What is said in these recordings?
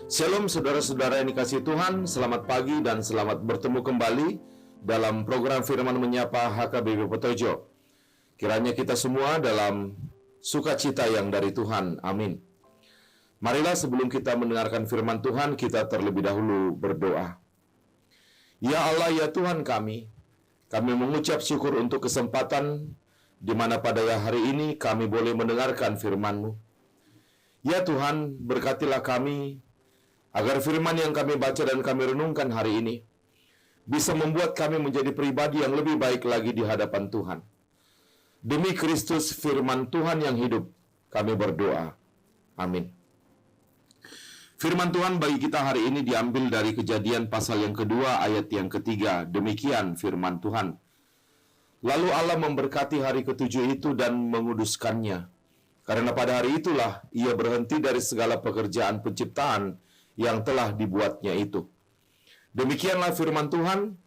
Shalom saudara-saudara yang dikasihi Tuhan, selamat pagi dan selamat bertemu kembali dalam program Firman Menyapa HKBP Petojo. Kiranya kita semua dalam sukacita yang dari Tuhan, amin. Marilah sebelum kita mendengarkan firman Tuhan, kita terlebih dahulu berdoa. Ya Allah, ya Tuhan kami mengucap syukur untuk kesempatan di mana pada hari ini kami boleh mendengarkan firman-Mu. Ya Tuhan, berkatilah kami agar firman yang kami baca dan kami renungkan hari ini bisa membuat kami menjadi pribadi yang lebih baik lagi di hadapan Tuhan. Demi Kristus firman Tuhan yang hidup, kami berdoa. Amin. Firman Tuhan bagi kita hari ini diambil dari Kejadian pasal yang kedua ayat yang ketiga. Demikian firman Tuhan. Lalu Allah memberkati hari ketujuh itu dan menguduskannya. Karena pada hari itulah ia berhenti dari segala pekerjaan penciptaan yang telah dibuatnya itu. Demikianlah firman Tuhan.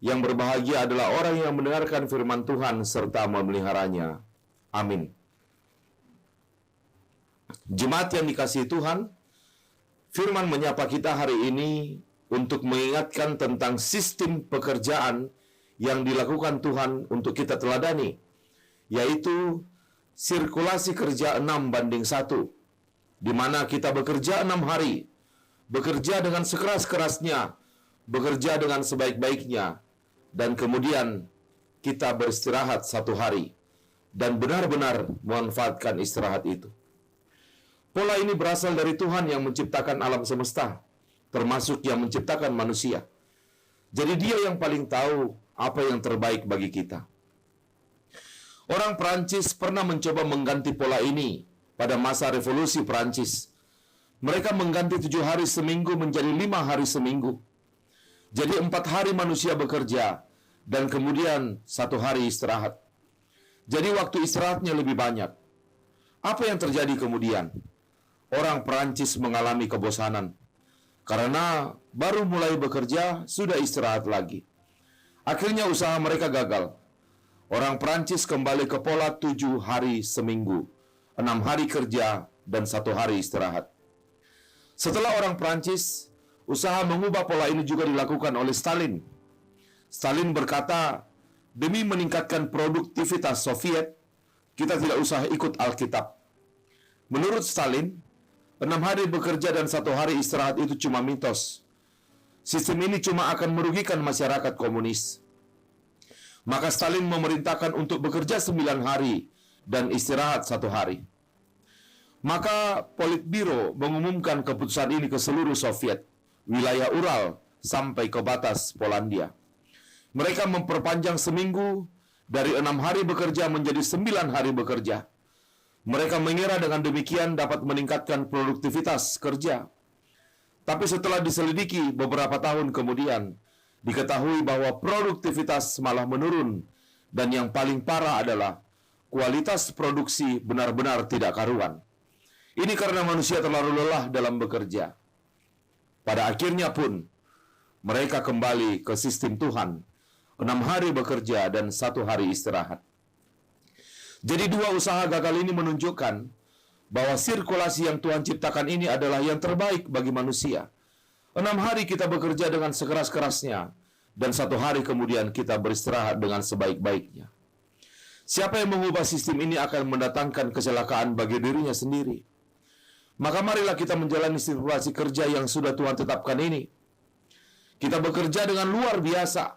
Yang berbahagia adalah orang yang mendengarkan firman Tuhan serta memeliharanya. Amin. Jemaat yang dikasihi Tuhan, firman menyapa kita hari ini untuk mengingatkan tentang sistem pekerjaan yang dilakukan Tuhan untuk kita teladani, yaitu sirkulasi kerja 6:1, di mana kita bekerja 6 hari, bekerja dengan sekeras-kerasnya, bekerja dengan sebaik-baiknya, dan kemudian kita beristirahat 1 hari, dan benar-benar memanfaatkan istirahat itu. Pola ini berasal dari Tuhan yang menciptakan alam semesta, termasuk yang menciptakan manusia. Jadi dia yang paling tahu apa yang terbaik bagi kita. Orang Perancis pernah mencoba mengganti pola ini pada masa revolusi Perancis. Mereka mengganti 7 hari seminggu menjadi 5 hari seminggu. Jadi 4 hari manusia bekerja dan kemudian 1 hari istirahat. Jadi waktu istirahatnya lebih banyak. Apa yang terjadi kemudian? Orang Perancis mengalami kebosanan. Karena baru mulai bekerja, sudah istirahat lagi. Akhirnya usaha mereka gagal. Orang Perancis kembali ke pola 7 hari seminggu, 6 hari kerja dan 1 hari istirahat. Setelah orang Prancis, usaha mengubah pola ini juga dilakukan oleh Stalin. Stalin berkata, demi meningkatkan produktivitas Soviet, kita tidak usah ikut Alkitab. Menurut Stalin, 6 hari bekerja dan 1 hari istirahat itu cuma mitos. Sistem ini cuma akan merugikan masyarakat komunis. Maka Stalin memerintahkan untuk bekerja 9 hari dan istirahat 1 hari. Maka Politbiro mengumumkan keputusan ini ke seluruh Soviet, wilayah Ural, sampai ke batas Polandia. Mereka memperpanjang seminggu dari 6 hari bekerja menjadi 9 hari bekerja. Mereka mengira dengan demikian dapat meningkatkan produktivitas kerja. Tapi setelah diselidiki beberapa tahun kemudian, diketahui bahwa produktivitas malah menurun, dan yang paling parah adalah kualitas produksi benar-benar tidak karuan. Ini karena manusia terlalu lelah dalam bekerja. Pada akhirnya pun, mereka kembali ke sistem Tuhan, 6 hari bekerja dan 1 hari istirahat. Jadi 2 usaha gagal ini menunjukkan bahwa sirkulasi yang Tuhan ciptakan ini adalah yang terbaik bagi manusia. 6 hari kita bekerja dengan sekeras-kerasnya, dan 1 hari kemudian kita beristirahat dengan sebaik-baiknya. Siapa yang mengubah sistem ini akan mendatangkan kecelakaan bagi dirinya sendiri. Maka marilah kita menjalani sirkulasi kerja yang sudah Tuhan tetapkan ini. Kita bekerja dengan luar biasa.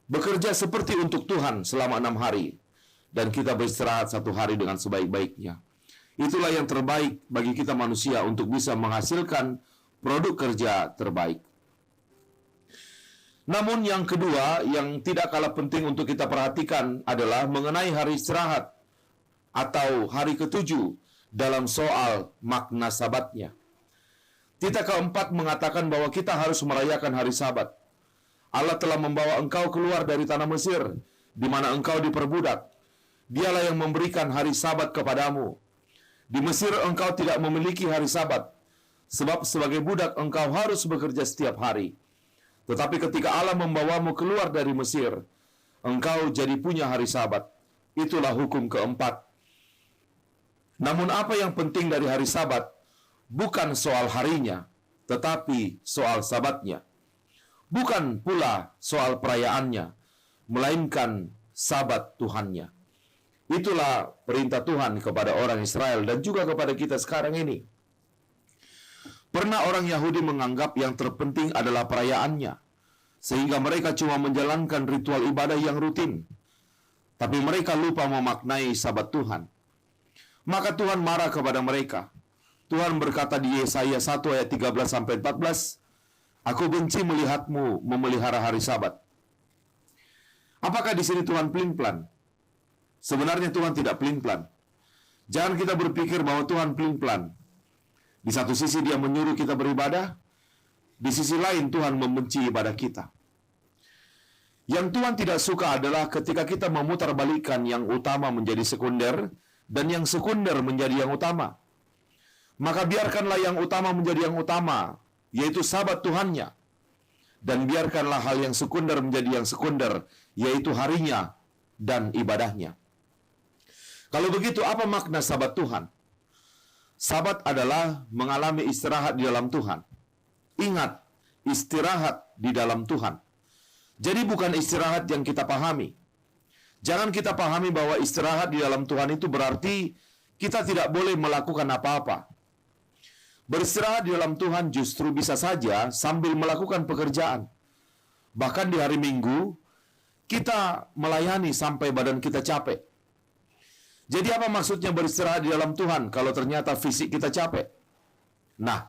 Bekerja seperti untuk Tuhan selama 6 hari. Dan kita beristirahat 1 hari dengan sebaik-baiknya. Itulah yang terbaik bagi kita manusia untuk bisa menghasilkan produk kerja terbaik. Namun yang kedua, yang tidak kalah penting untuk kita perhatikan adalah mengenai hari istirahat atau hari ketujuh dalam soal makna sabatnya. Titah keempat mengatakan bahwa kita harus merayakan hari sabat. Allah telah membawa engkau keluar dari tanah Mesir, di mana engkau diperbudak. Dialah yang memberikan hari sabat kepadamu. Di Mesir engkau tidak memiliki hari sabat, sebab sebagai budak engkau harus bekerja setiap hari. Tetapi ketika Allah membawamu keluar dari Mesir, engkau jadi punya hari sabat. Itulah hukum keempat. Namun apa yang penting dari hari Sabat bukan soal harinya, tetapi soal Sabatnya. Bukan pula soal perayaannya, melainkan Sabat Tuhannya. Itulah perintah Tuhan kepada orang Israel dan juga kepada kita sekarang ini. Pernah orang Yahudi menganggap yang terpenting adalah perayaannya, sehingga mereka cuma menjalankan ritual ibadah yang rutin. Tapi mereka lupa memaknai Sabat Tuhan. Maka Tuhan marah kepada mereka. Tuhan berkata di Yesaya 1 ayat 13-14, "Aku benci melihatmu memelihara hari Sabat." Apakah di sini Tuhan pelin-pelan? Sebenarnya Tuhan tidak pelin-pelan. Jangan kita berpikir bahwa Tuhan pelin-pelan. Di satu sisi Dia menyuruh kita beribadah, di sisi lain Tuhan membenci ibadah kita. Yang Tuhan tidak suka adalah ketika kita memutarbalikkan yang utama menjadi sekunder dan yang sekunder menjadi yang utama. Maka biarkanlah yang utama menjadi yang utama, yaitu Sabat Tuhannya. Dan biarkanlah hal yang sekunder menjadi yang sekunder, yaitu harinya dan ibadahnya. Kalau begitu, apa makna Sabat Tuhan? Sabat adalah mengalami istirahat di dalam Tuhan. Ingat, istirahat di dalam Tuhan. Jadi bukan istirahat yang kita pahami. Jangan kita pahami bahwa istirahat di dalam Tuhan itu berarti kita tidak boleh melakukan apa-apa. Beristirahat di dalam Tuhan justru bisa saja sambil melakukan pekerjaan. Bahkan di hari Minggu, kita melayani sampai badan kita capek. Jadi apa maksudnya beristirahat di dalam Tuhan kalau ternyata fisik kita capek? Nah,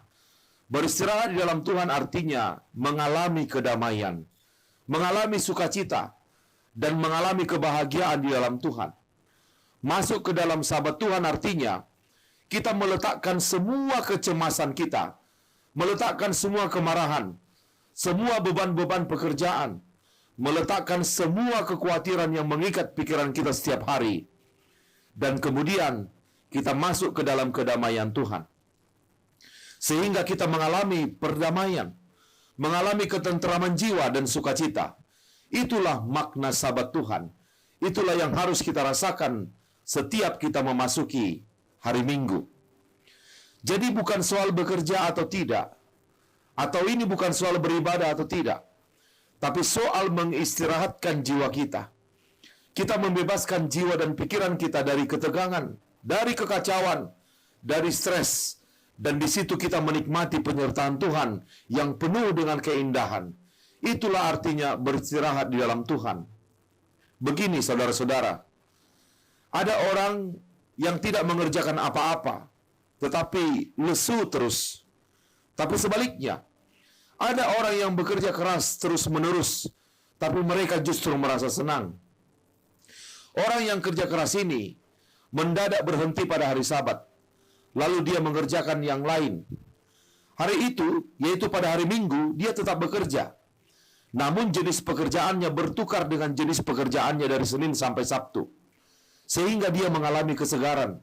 beristirahat di dalam Tuhan artinya mengalami kedamaian, mengalami sukacita, dan mengalami kebahagiaan di dalam Tuhan. Masuk ke dalam Sabat Tuhan artinya kita meletakkan semua kecemasan kita, meletakkan semua kemarahan, semua beban-beban pekerjaan, meletakkan semua kekhawatiran yang mengikat pikiran kita setiap hari, dan kemudian kita masuk ke dalam kedamaian Tuhan. Sehingga kita mengalami perdamaian, mengalami ketenteraman jiwa dan sukacita. Itulah makna Sabat Tuhan. Itulah yang harus kita rasakan setiap kita memasuki hari Minggu. Jadi bukan soal bekerja atau tidak, atau ini bukan soal beribadah atau tidak, tapi soal mengistirahatkan jiwa kita. Kita membebaskan jiwa dan pikiran kita dari ketegangan, dari kekacauan, dari stres, dan di situ kita menikmati penyertaan Tuhan yang penuh dengan keindahan. Itulah artinya beristirahat di dalam Tuhan. Begini saudara-saudara, ada orang yang tidak mengerjakan apa-apa, tetapi lesu terus. Tapi sebaliknya, ada orang yang bekerja keras terus-menerus, tapi mereka justru merasa senang. Orang yang kerja keras ini mendadak berhenti pada hari Sabat, lalu dia mengerjakan yang lain. Hari itu, yaitu pada hari Minggu, dia tetap bekerja. Namun jenis pekerjaannya bertukar dengan jenis pekerjaannya dari Senin sampai Sabtu, sehingga dia mengalami kesegaran.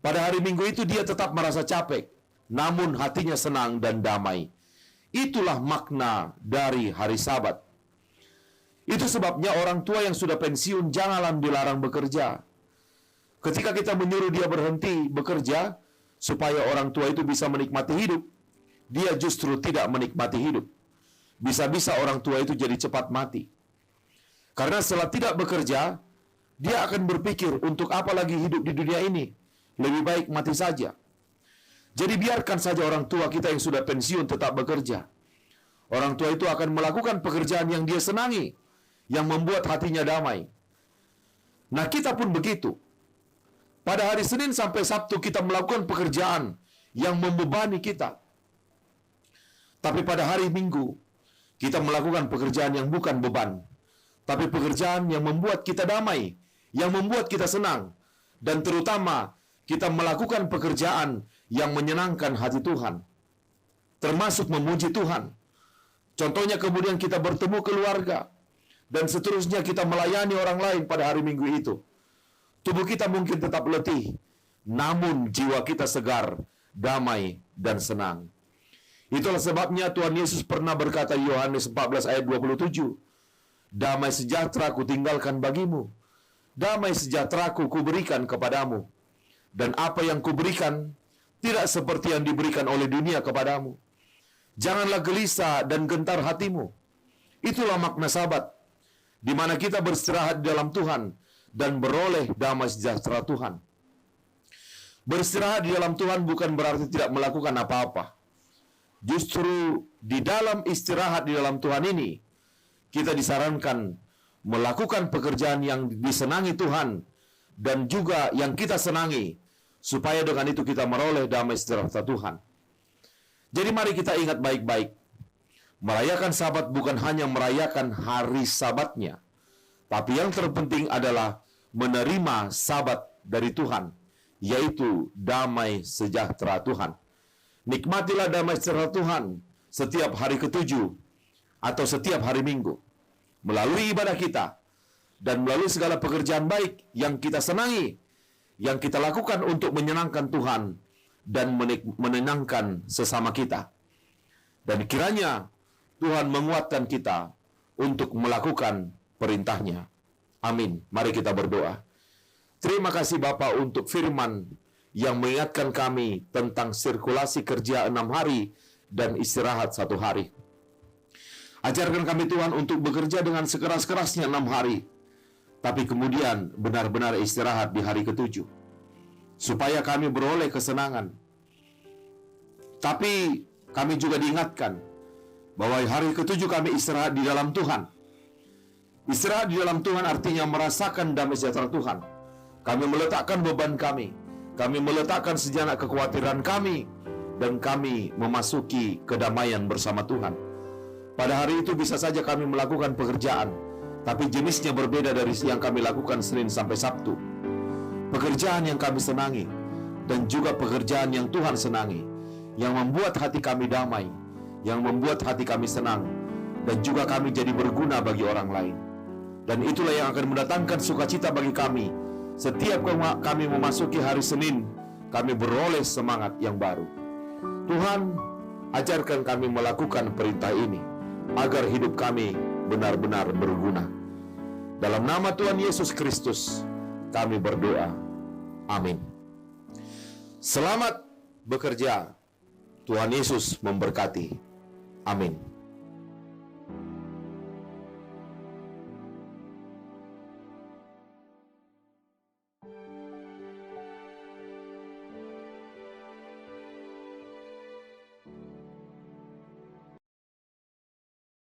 Pada hari Minggu itu dia tetap merasa capek, namun hatinya senang dan damai. Itulah makna dari hari Sabat. Itu sebabnya orang tua yang sudah pensiun janganlah dilarang bekerja. Ketika kita menyuruh dia berhenti bekerja supaya orang tua itu bisa menikmati hidup, dia justru tidak menikmati hidup. Bisa-bisa orang tua itu jadi cepat mati. Karena setelah tidak bekerja, dia akan berpikir, untuk apa lagi hidup di dunia ini? Lebih baik mati saja. Jadi biarkan saja orang tua kita yang sudah pensiun tetap bekerja. Orang tua itu akan melakukan pekerjaan yang dia senangi, yang membuat hatinya damai. Nah, kita pun begitu. Pada hari Senin sampai Sabtu kita melakukan pekerjaan yang membebani kita. Tapi pada hari Minggu, kita melakukan pekerjaan yang bukan beban, tapi pekerjaan yang membuat kita damai, yang membuat kita senang, dan terutama kita melakukan pekerjaan yang menyenangkan hati Tuhan, termasuk memuji Tuhan. Contohnya kemudian kita bertemu keluarga, dan seterusnya kita melayani orang lain pada hari Minggu itu. Tubuh kita mungkin tetap letih, namun jiwa kita segar, damai, dan senang. Itulah sebabnya Tuhan Yesus pernah berkata di Yohanes 14 ayat 27, "Damai sejahtera ku tinggalkan bagimu, damai sejahtera ku berikan kepadamu, dan apa yang kuberikan tidak seperti yang diberikan oleh dunia kepadamu. Janganlah gelisah dan gentar hatimu. Itulah makna Sabat, di mana kita beristirahat di dalam Tuhan dan beroleh damai sejahtera Tuhan. Beristirahat di dalam Tuhan bukan berarti tidak melakukan apa-apa. Justru di dalam istirahat di dalam Tuhan ini, kita disarankan melakukan pekerjaan yang disenangi Tuhan dan juga yang kita senangi, supaya dengan itu kita meroleh damai sejahtera Tuhan. Jadi mari kita ingat baik-baik, merayakan Sabat bukan hanya merayakan hari Sabatnya, tapi yang terpenting adalah menerima Sabat dari Tuhan, yaitu damai sejahtera Tuhan. Nikmatilah damai sejahtera Tuhan setiap hari ketujuh atau setiap hari Minggu, melalui ibadah kita dan melalui segala pekerjaan baik yang kita senangi, yang kita lakukan untuk menyenangkan Tuhan dan menenangkan sesama kita. Dan kiranya Tuhan menguatkan kita untuk melakukan perintahnya. Amin. Mari kita berdoa. Terima kasih Bapa untuk firman yang mengingatkan kami tentang sirkulasi kerja 6 hari dan istirahat 1 hari. Ajarkan kami Tuhan untuk bekerja dengan sekeras-kerasnya 6 hari, tapi kemudian benar-benar istirahat di hari ke-7, supaya kami beroleh kesenangan. Tapi kami juga diingatkan bahwa hari ke-7 kami istirahat di dalam Tuhan. Istirahat di dalam Tuhan artinya merasakan damai sejahtera Tuhan. Kami meletakkan beban kami meletakkan sejenak kekhawatiran kami, dan kami memasuki kedamaian bersama Tuhan. Pada hari itu bisa saja kami melakukan pekerjaan, tapi jenisnya berbeda dari yang kami lakukan Senin sampai Sabtu. Pekerjaan yang kami senangi, dan juga pekerjaan yang Tuhan senangi, yang membuat hati kami damai, yang membuat hati kami senang, dan juga kami jadi berguna bagi orang lain. Dan itulah yang akan mendatangkan sukacita bagi kami. Setiap kami memasuki hari Senin, kami beroleh semangat yang baru. Tuhan, ajarkan kami melakukan perintah ini, agar hidup kami benar-benar berguna. Dalam nama Tuhan Yesus Kristus, kami berdoa. Amin. Selamat bekerja. Tuhan Yesus memberkati. Amin.